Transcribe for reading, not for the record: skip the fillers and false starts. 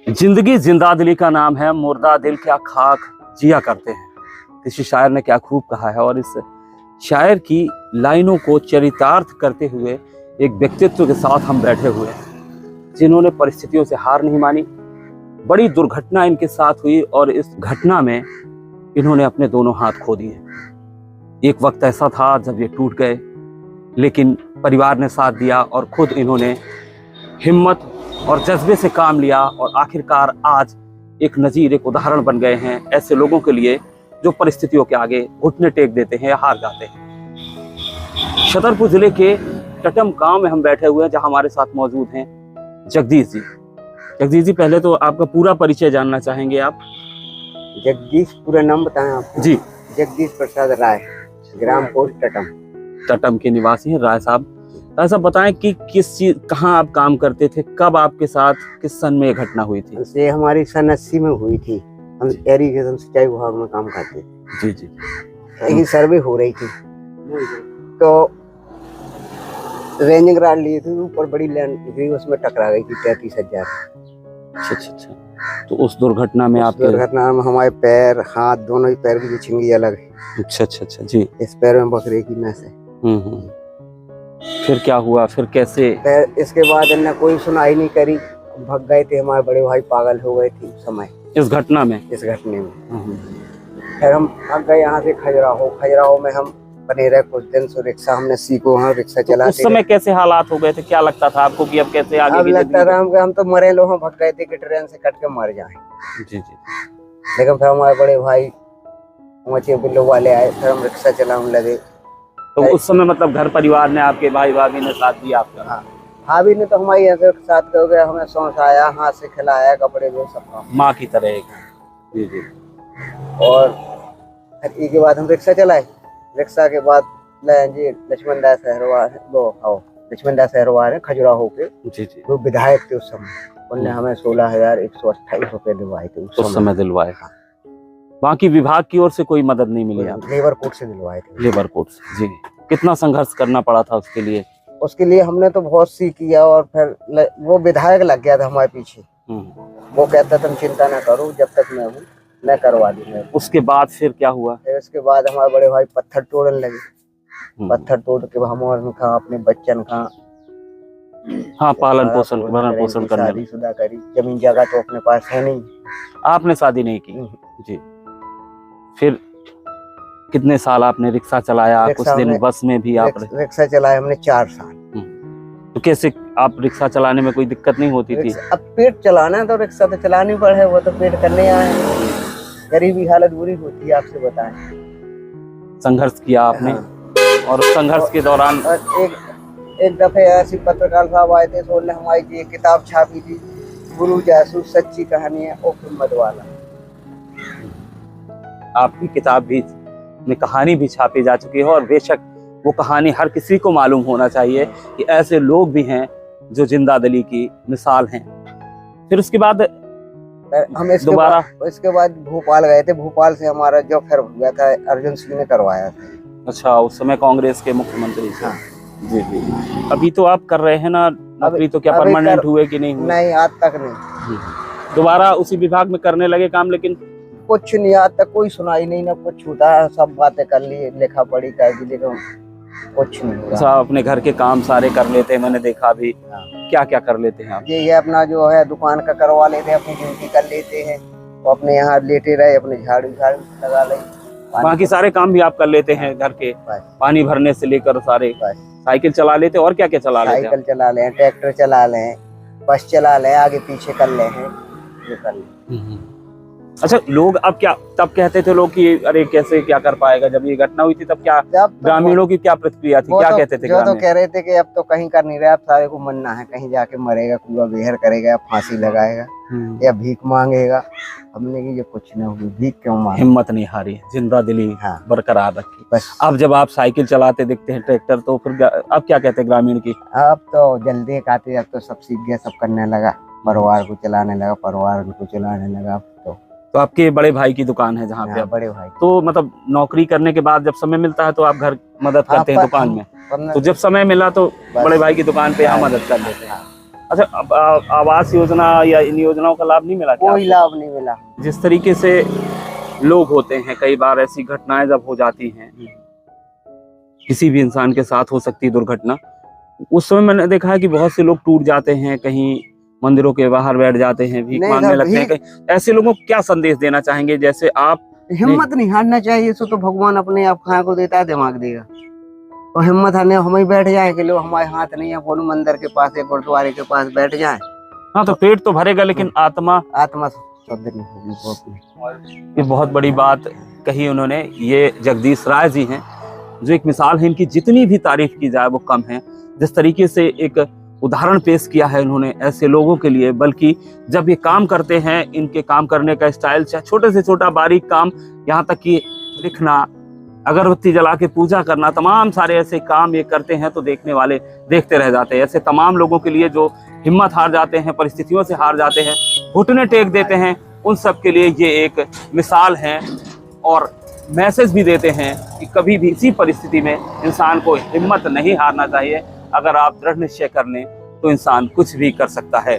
जिंदगी जिंदा दिली का नाम है, मुर्दा दिल क्या खाक जिया करते हैं। किसी शायर ने क्या खूब कहा है। और इस शायर की लाइनों को चरितार्थ करते हुए एक व्यक्तित्व के साथ हम बैठे हुए हैं, जिन्होंने परिस्थितियों से हार नहीं मानी। बड़ी दुर्घटना इनके साथ हुई और इस घटना में इन्होंने अपने दोनों हाथ खो दिए। एक वक्त ऐसा था जब ये टूट गए, लेकिन परिवार ने साथ दिया और खुद इन्होंने हिम्मत और जज्बे से काम लिया और आखिरकार आज एक नजीर, एक उदाहरण बन गए हैं ऐसे लोगों के लिए जो परिस्थितियों के आगे घुटने टेक देते हैं या हार जाते हैं। छतरपुर जिले के टटम गांव में हम बैठे हुए हैं, जहां हमारे साथ मौजूद हैं जगदीश जी। जगदीश जी, पहले तो आपका पूरा परिचय जानना चाहेंगे आप? जगदीश, पूरा नाम बताएं आप? जी, जगदीश प्रसाद राय, ग्राम पोस्ट टटम। टटम के निवासी हैं राय साहब। राय साहब, बताएं कि किस चीज, कहाँ आप काम करते थे, कब आपके साथ, किस सन में ये घटना हुई थी? से हमारी सन 80 में हुई थी। हम इरिगेशन सिंचाई विभाग में काम करते थे। जी जी। एक सर्वे हो रही थी तो रेंजिंग रॉड लिए थे, ऊपर बड़ी लैंड गिरी, उसमें टकरा गई थी 33,000। अच्छा अच्छा अच्छा। तो उस दुर्घटना में आपके दुर्घटना में हमारे पैर, हाथ, दोनों ही पैर की छिंगी अलग है। अच्छा अच्छा अच्छा जी। इस पैर में बकरे की नस है। फिर क्या हुआ, फिर कैसे? इसके बाद इन्हें कोई सुनाई नहीं करी, भाग गए थे। हमारे बड़े भाई पागल हो गए थे उस समय, इस घटना में? इस घटने में। फिर हम भाग गए यहाँ से खजुराहो में हम बने रहे कुछ दिन। सो रिक्शा हमने सीखो, वहाँ रिक्शा चलाते। उस समय कैसे हालात हो गए थे? क्या लगता था आपको कि अब कैसे आगे? अब लगता था हम तो मरे लोग, भाग गए थे कि ट्रेन से कट के मर जाए। जी जी। लेकिन फिर हमारे बड़े भाई मचे बिल्लो वाले आए, फिर हम रिक्शा चलाने लगे। तो उस समय मतलब घर परिवार ने, आपके भाई भाभी ने साथ दिया आपका? हाँ, भाभी ने तो हमारी ऐसे साथ हो गया, हमें सौंसाया, हाथ से खिलाया, कपड़े जो सब काम माँ की तरह एक। जी जी। और फिर इसके बाद हम रिक्शा चलाए। रिक्शा के बाद जी लक्ष्मण दास सहरवार, लक्ष्मण दास सहरवार है खजुराहो के। जी जी। वो विधायक थे उस समय, उनने हमें 16,128 रुपए दिलवाए थे उस समय दिलवाए। बाकी विभाग की ओर से कोई मदद नहीं मिली? आप लेबर कोर्ट से दिलवाए थे। लेबर कोर्ट से? जी। कितना संघर्ष करना पड़ा था उसके लिए? उसके लिए हमने तो बहुत सी किया। और फिर वो विधायक लग गया था हमारे पीछे। वो कहता तुम चिंता ना करो, जब तक मैं हूँ मैं करवा दूंगा। उसके बाद फिर क्या हुआ? फिर उसके बाद हमारे बड़े भाई पत्थर तोड़ने लगे। पत्थर तोड़ के हम खा, अपने बच्चन खा, हाँ, पालन पोषण, भरण पोषण करने, शादीशुदा करी। जमीन जगह तो अपने पास है नहीं। आपने शादी नहीं की? जी। फिर कितने साल आपने रिक्शा चलाया? कुछ दिन बस में भी आप? रिक्शा चलाया हमने 4 साल। तो कैसे आप रिक्शा चलाने में कोई दिक्कत नहीं होती थी? अब पेट चलाना है तो रिक्शा तो चलानी पड़े, वो तो पेट करने आए। गरीबी हालत बुरी होती है, आपसे बताएं। संघर्ष किया आपने? हाँ। और संघर्ष के दौरान एक दफे ऐसी पत्रकार साहब आए थे, तो उन्होंने हमारी किताब छापी थी, गुरु जासूस सच्ची कहानी है और हिम्मत वाला। आपकी किताब भी में कहानी भी छापी जा चुकी है, और बेशक वो कहानी हर किसी को मालूम होना चाहिए कि ऐसे लोग भी हैं जो जिंदा दिली की मिसाल हैं। फिर उसके बाद हम इसके बाद भोपाल गए थे। भोपाल से हमारा जो फिर हुआ था, अर्जुन सिंह ने करवाया था। अच्छा, उस समय कांग्रेस के मुख्यमंत्री थे। हाँ। जी जी। अभी तो आप कर रहे हैं ना नौकरी, तो क्या परमानेंट हुए कि नहीं हुए? नहीं, आज तक नहीं। दोबारा उसी विभाग में करने लगे काम, लेकिन कुछ नहीं, आज तक कोई सुनाई नहीं, ना कुछ होता है। सब बातें कर ली, लिखा पढ़ी कर दी, लेकिन कुछ नहीं हुआ। अच्छा, अपने घर के काम सारे कर लेते हैं, मैंने देखा भी। क्या क्या कर लेते हैं आप? ये अपना जो है दुकान का करवा लेते हैं, अपनी ड्यूटी कर लेते हैं, और अपने यहाँ लेटे रहे, अपने झाड़ू लगा ले। बाकी सारे काम भी आप कर लेते हैं घर के, पानी भरने से लेकर सारे। साइकिल चला लेते हैं, और क्या क्या चला लेते हैं? साइकिल चला लें, ट्रैक्टर चला लें, बस चला लें, आगे पीछे कर ले हैं, ये कर लें। अच्छा, लोग अब क्या तब कहते थे लोग कि अरे कैसे क्या कर पाएगा? जब ये घटना हुई थी तब क्या ग्रामीणों की क्या प्रतिक्रिया थी? क्या कहते थे? तो कह रहे थे कि अब तो कहीं कर नहीं रहा, अब सारे को मरना है, कहीं जाके मरेगा, कूड़ा बेहर करेगा, फांसी लगाएगा या भीख मांगेगा। हमने कि ये कुछ नहीं होगी, भीख क्यों मांगे। हिम्मत नहीं हारी, जिंदा दिली बरकरार रखी बस। अब जब आप साइकिल चलाते दिखते हैं, ट्रैक्टर, तो फिर अब क्या कहते हैं ग्रामीण की? अब तो जल्दी खाते, अब तो सब सीख गया, सब करने लगा, परिवार को चलाने लगा, परिवार उनको चलाने लगा। तो आपके बड़े भाई की दुकान है जहाँ पे? बड़े भाई। तो मतलब नौकरी करने के बाद जब समय मिलता है तो आप घर मदद करते हैं दुकान में? तो जब समय मिला तो बड़े भाई की दुकान पे यहाँ मदद कर देते हैं। अच्छा, अब आवास योजना या इन योजनाओं का लाभ नहीं मिला क्या कोई आपको? लाभ नहीं मिला। जिस तरीके से लोग होते हैं, कई बार ऐसी घटनाएं जब हो जाती हैं, किसी भी इंसान के साथ हो सकती है दुर्घटना, उस समय मैंने देखा है कि बहुत से लोग टूट जाते हैं, कहीं मंदिरों के बाहर बैठ जाते हैं, भीख नहीं मांगने सर, लगते हैं। कहीं ऐसे लोगों को क्या संदेश देना चाहेंगे? जैसे आप हिम्मत नहीं हारना चाहिए। सो तो भगवान अपने आप खाए को देता है, दिमाग देगा। तो हिम्मत हारने हम ही बैठ जाए कि लो हमारे हाथ नहीं है, बोलो मंदिर के पास या गुरुद्वारे के पास बैठ जाए। हाँ, तो पेट तो भरेगा लेकिन आत्मा, आत्मा शुद्ध नहीं होगी वो अपनी। ये बहुत बड़ी बात कही उन्होंने। ये जगदीश राय जी हैं, जो एक मिसाल है, इनकी जितनी भी तारीफ की जाए वो कम है। जिस तरीके से एक उदाहरण पेश किया है उन्होंने ऐसे लोगों के लिए, बल्कि जब ये काम करते हैं, इनके काम करने का स्टाइल, चाहे छोटे से छोटा बारीक काम, यहाँ तक कि लिखना, अगरबत्ती जला के पूजा करना, तमाम सारे ऐसे काम ये करते हैं तो देखने वाले देखते रह जाते हैं। ऐसे तमाम लोगों के लिए जो हिम्मत हार जाते हैं, परिस्थितियों से हार जाते हैं, घुटने टेक देते हैं, उन सब के लिए ये एक मिसाल है और मैसेज भी देते हैं कि कभी भी इसी परिस्थिति में इंसान को हिम्मत नहीं हारना चाहिए। अगर आप दृढ़ निश्चय कर लें तो इंसान कुछ भी कर सकता है।